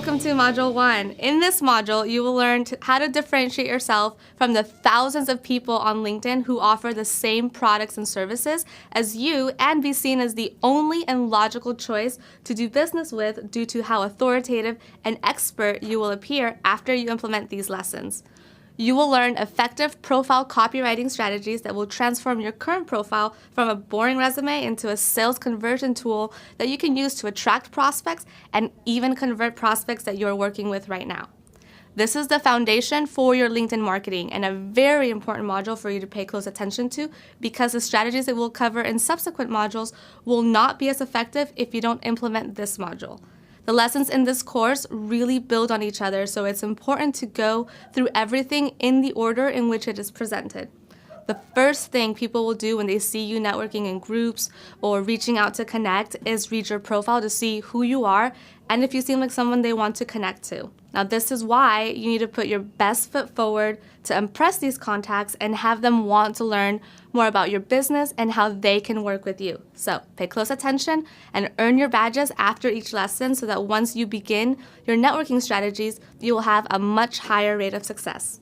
welcome to Module 1. In this module, you will learn how to differentiate yourself from the thousands of people on LinkedIn who offer the same products and services as you and be seen as the only and logical choice to do business with due to how authoritative and expert you will appear after you implement these lessons. You will learn effective profile copywriting strategies that will transform your current profile from a boring resume into a sales conversion tool that you can use to attract prospects and even convert prospects that you're working with right now. This is the foundation for your LinkedIn marketing and a very important module for you to pay close attention to because the strategies that we'll cover in subsequent modules will not be as effective if you don't implement this module. The lessons in this course really build on each other, so it's important to go through everything in the order in which it is presented. The first thing people will do when they see you networking in groups or reaching out to connect is read your profile to see who you are and if you seem like someone they want to connect to. Now, this is why you need to put your best foot forward to impress these contacts and have them want to learn more about your business and how they can work with you. So pay close attention and earn your badges after each lesson so that once you begin your networking strategies, you will have a much higher rate of success.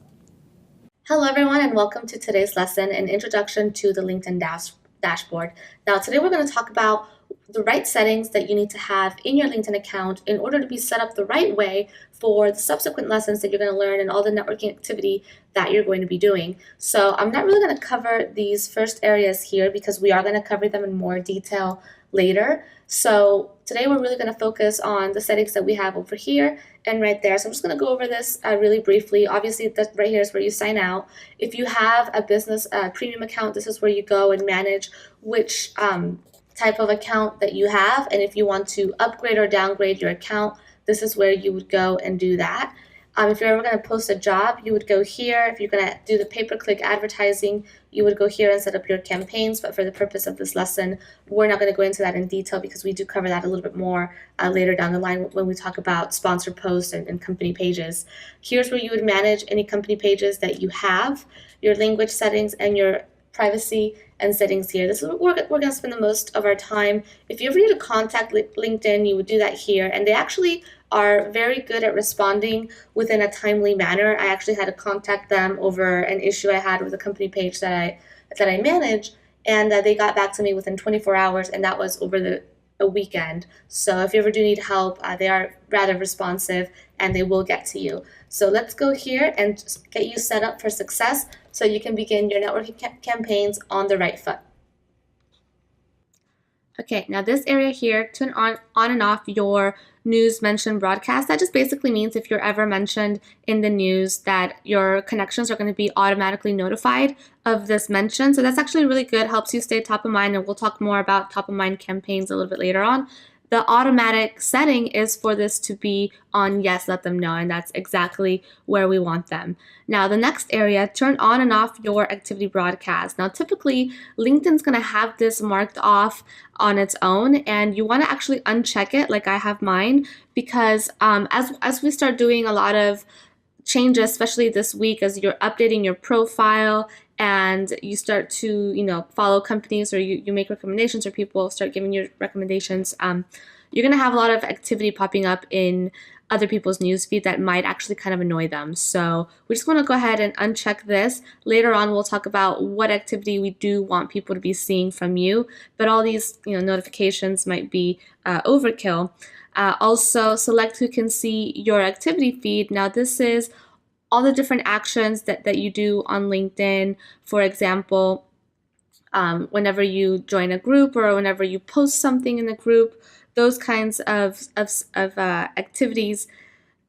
Hello everyone and welcome to today's lesson, an introduction to the LinkedIn dashboard. Now today we're going to talk about the right settings that you need to have in your LinkedIn account in order to be set up the right way for the subsequent lessons that you're going to learn and all the networking activity that you're going to be doing. So I'm not really going to cover these first areas here because we are going to cover them in more detail later. So today we're really going to focus on the settings that we have over here and right there. So I'm just going to go over this really briefly. Obviously, that right here is where you sign out. If you have a business premium account, this is where you go and manage which type of account that you have. And if you want to upgrade or downgrade your account, this is where you would go and do that. If you're ever going to post a job, you would go here. If you're going to do the pay-per-click advertising, you would go here and set up your campaigns. But for the purpose of this lesson, we're not going to go into that in detail because we do cover that a little bit more later down the line when we talk about sponsored posts and company pages. Here's where you would manage any company pages that you have, your language settings, and your privacy and settings here. This is where we're going to spend the most of our time. If you ever need to contact LinkedIn, you would do that here. And they actually are very good at responding within a timely manner. I actually had to contact them over an issue I had with a company page that I manage, and they got back to me within 24 hours, and that was over a weekend. So if you ever do need help, they are rather responsive and they will get to you. So let's go here and just get you set up for success so you can begin your networking campaigns on the right foot. Okay, now this area here, turn on and off your news mention broadcast. That just basically means if you're ever mentioned in the news that your connections are going to be automatically notified of this mention. So that's actually really good, helps you stay top of mind, and we'll talk more about top of mind campaigns a little bit later on. The automatic setting is for this to be on yes, let them know, and that's exactly where we want them. Now, the next area, turn on and off your activity broadcast. Now, typically, LinkedIn's going to have this marked off on its own, and you want to actually uncheck it like I have mine because as we start doing a lot of changes, especially this week, as you're updating your profile and you start to, follow companies or you make recommendations or people start giving you recommendations, you're going to have a lot of activity popping up in other people's newsfeed that might actually kind of annoy them. So we just want to go ahead and uncheck this. Later on, we'll talk about what activity we do want people to be seeing from you, but all these notifications might be overkill. Also, select who can see your activity feed. Now, this is all the different actions that you do on LinkedIn. For example, whenever you join a group or whenever you post something in the group, those kinds of activities,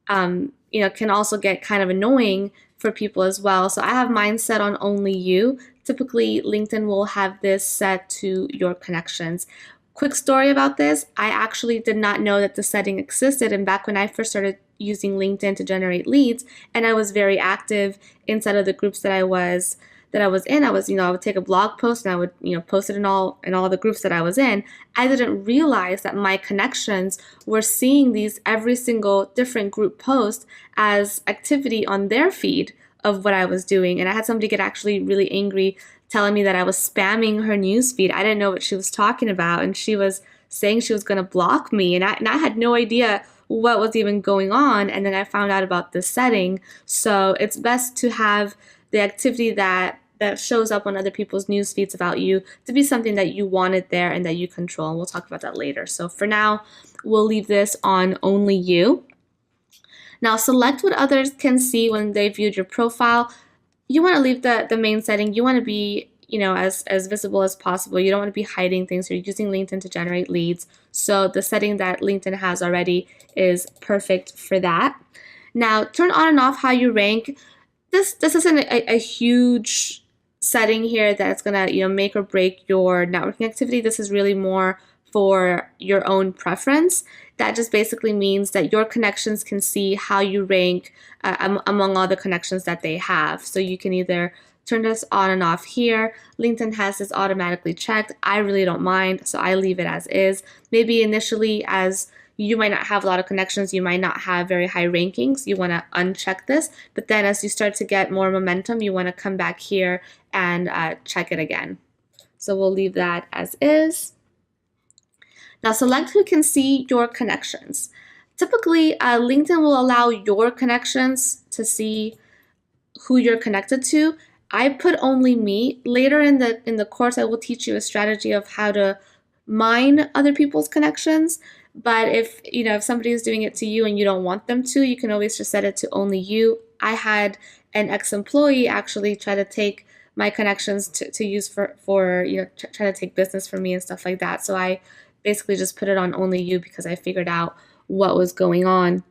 can also get kind of annoying for people as well. So I have mine set on only you. Typically, LinkedIn will have this set to your connections. Quick story about this, I actually did not know that the setting existed, and back when I first started using LinkedIn to generate leads, and I was very active inside of the groups that I was in, I would take a blog post and I would, post it in all the groups that I was in. I didn't realize that my connections were seeing these every single different group post as activity on their feed of what I was doing, and I had somebody get actually really angry telling me that I was spamming her newsfeed. I didn't know what she was talking about, and she was saying she was going to block me, and I had no idea what was even going on, and then I found out about this setting. So it's best to have the activity that shows up on other people's news feeds about you to be something that you wanted there and that you control. And we'll talk about that later. So for now, we'll leave this on only you. Now select what others can see when they viewed your profile. You want to leave the main setting. You want to be, as visible as possible. You don't want to be hiding things. You're using LinkedIn to generate leads. So the setting that LinkedIn has already is perfect for that. Now turn on and off how you rank. This isn't a huge setting here that's gonna make or break your networking activity. This is really more for your own preference. That just basically means that your connections can see how you rank among all the connections that they have. So you can either turn this on and off here. LinkedIn has this automatically checked. I really don't mind, so I leave it as is. Maybe initially, as you might not have a lot of connections, you might not have very high rankings, you want to uncheck this, but then as you start to get more momentum, you want to come back here and check it again. So we'll leave that as is. Now select who can see your connections. Typically, LinkedIn will allow your connections to see who you're connected to. I put only me. Later in the course, I will teach you a strategy of how to mine other people's connections. But if somebody is doing it to you and you don't want them to, you can always just set it to only you. I had an ex-employee actually try to take my connections to use for try to take business from me and stuff like that. So I basically just put it on only you because I figured out what was going on.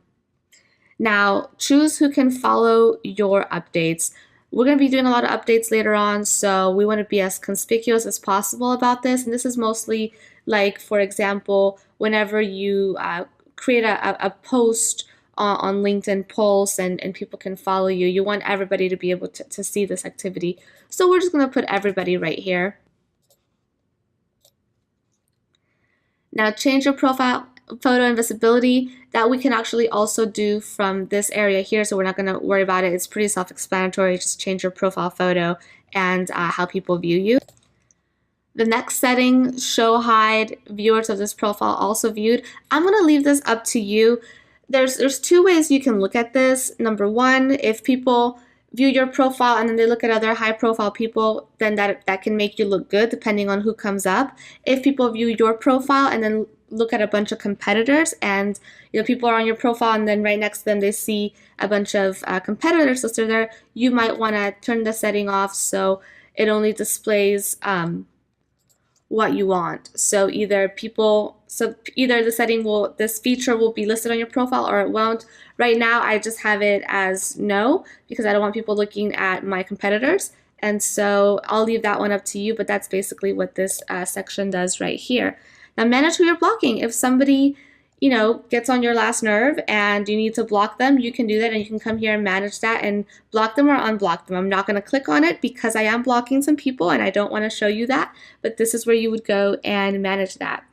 Now choose who can follow your updates. We're going to be doing a lot of updates later on, so we want to be as conspicuous as possible about this. And this is mostly like, for example, whenever you create a post on LinkedIn Pulse and people can follow you, you want everybody to be able to see this activity. So we're just going to put everybody right here. Now change your profile photo and visibility. That we can actually also do from this area here, so we're not going to worry about it. It's pretty self-explanatory. Just change your profile photo and how people view you. The next setting, show hide viewers of this profile also viewed. I'm going to leave this up to you. There's two ways you can look at this. Number one, if people view your profile and then they look at other high profile people, then that can make you look good depending on who comes up. If people view your profile and then look at a bunch of competitors and people are on your profile and then right next to them they see a bunch of competitors listed there, you might want to turn the setting off so it only displays what you want. So either the setting this feature will be listed on your profile or it won't. Right now I just have it as no because I don't want people looking at my competitors, and so I'll leave that one up to you, but that's basically what this section does right here. Now manage who you're blocking. If somebody gets on your last nerve and you need to block them, you can do that, and you can come here and manage that and block them or unblock them. I'm not going to click on it because I am blocking some people and I don't want to show you that, but this is where you would go and manage that.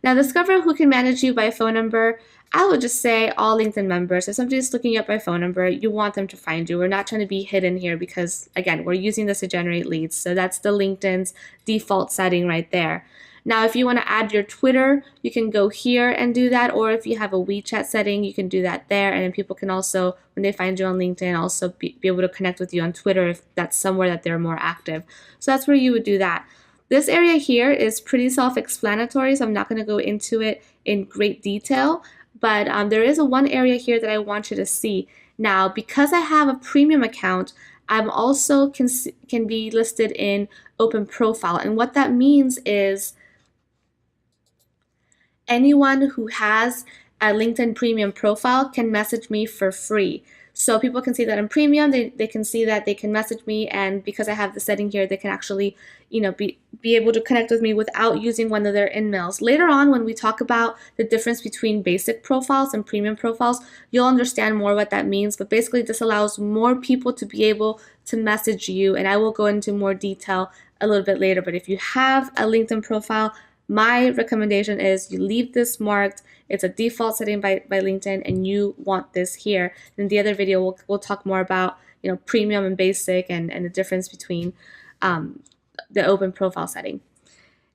Now discover who can manage you by phone number. I would just say all LinkedIn members. If somebody's looking you up by phone number, you want them to find you. We're not trying to be hidden here because, again, we're using this to generate leads. So that's the LinkedIn's default setting right there. Now, if you want to add your Twitter, you can go here and do that. Or if you have a WeChat setting, you can do that there. And then people can also, when they find you on LinkedIn, also be able to connect with you on Twitter if that's somewhere that they're more active. So that's where you would do that. This area here is pretty self-explanatory, so I'm not going to go into it in great detail. But there is one area here that I want you to see. Now, because I have a premium account, I'm also can be listed in open profile. And what that means is anyone who has a LinkedIn premium profile can message me for free. So people can see that I'm premium, they can see that they can message me, and because I have the setting here, they can actually be able to connect with me without using one of their emails. Later on, when we talk about the difference between basic profiles and premium profiles, you'll understand more what that means. But basically, this allows more people to be able to message you, and I will go into more detail a little bit later. But if you have a LinkedIn profile, my recommendation is you leave this marked. It's a default setting by LinkedIn, and you want this here. In the other video, we'll talk more about premium and basic and the difference between the open profile setting.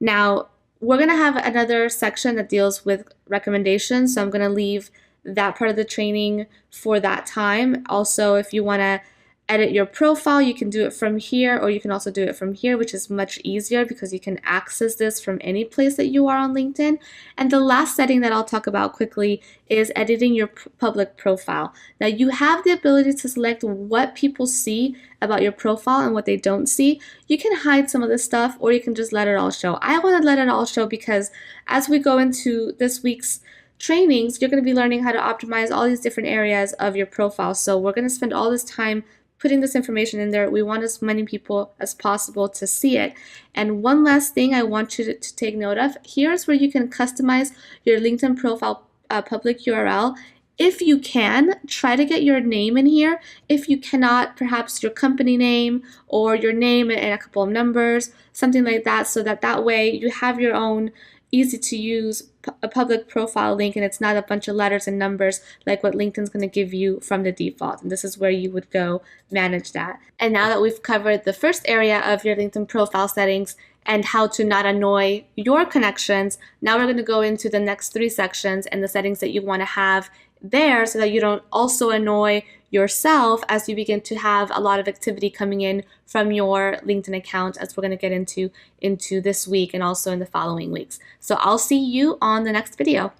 Now, we're going to have another section that deals with recommendations, so I'm going to leave that part of the training for that time. Also, if you want to edit your profile, you can do it from here, or you can also do it from here, which is much easier because you can access this from any place that you are on LinkedIn. And the last setting that I'll talk about quickly is editing your public profile. Now, you have the ability to select what people see about your profile and what they don't see. You can hide some of this stuff, or you can just let it all show. I want to let it all show because as we go into this week's trainings, you're going to be learning how to optimize all these different areas of your profile. So we're going to spend all this time putting this information in there. We want as many people as possible to see it. And one last thing I want you to take note of, here's where you can customize your LinkedIn profile public URL. If you can, try to get your name in here. If you cannot, perhaps your company name or your name and a couple of numbers, something like that, so that way you have your own easy to use a public profile link, and it's not a bunch of letters and numbers like what LinkedIn's going to give you from the default. And this is where you would go manage that. And now that we've covered the first area of your LinkedIn profile settings and how to not annoy your connections, now we're going to go into the next 3 sections and the settings that you want to have there so that you don't also annoy yourself as you begin to have a lot of activity coming in from your LinkedIn account, as we're going to get into this week and also in the following weeks. So I'll see you on the next video.